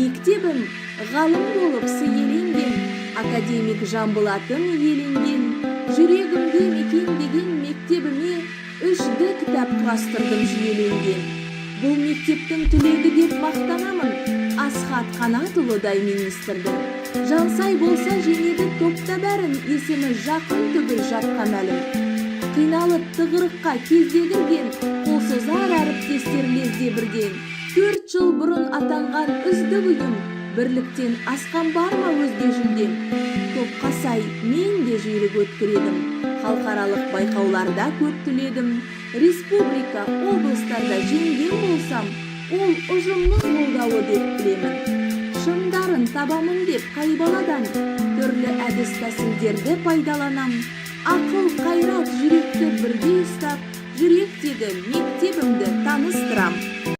Мектебім ғалым болып сыйеленген, академик Жамбылатын иеленген. Жүрегімде мекендеген мектебіме 3D кітап құрастырдым жүйеленген. Бұл мектептің түлегі деп мақтанамын, Асхат Қанатұлыдай министрдің. Жансай болса жеңеді топта бәрін, есімі жақын түгіл жатқа мәлім. Қиналып тығырыққа кезде кірген, қолсозар әріптестер лезде бірден. 4 жыл бұрын атанған үздік ұйым, бірліктен асқан бар ма өзге жүлдем? Топқа сай мен де жүйрік өткіредім, халықаралық байқауларда көп түледім. Республика, облыстарда жеңген болсам, ол ұжымның қолдауы деп білемін. Шыңдарын табамын деп қайбаладан, түрлі әдіс тәсілдерді пайдаланам. Ақыл, қайрат, жүректі бірге ұстап, жүректегі мектебімді таныстырам.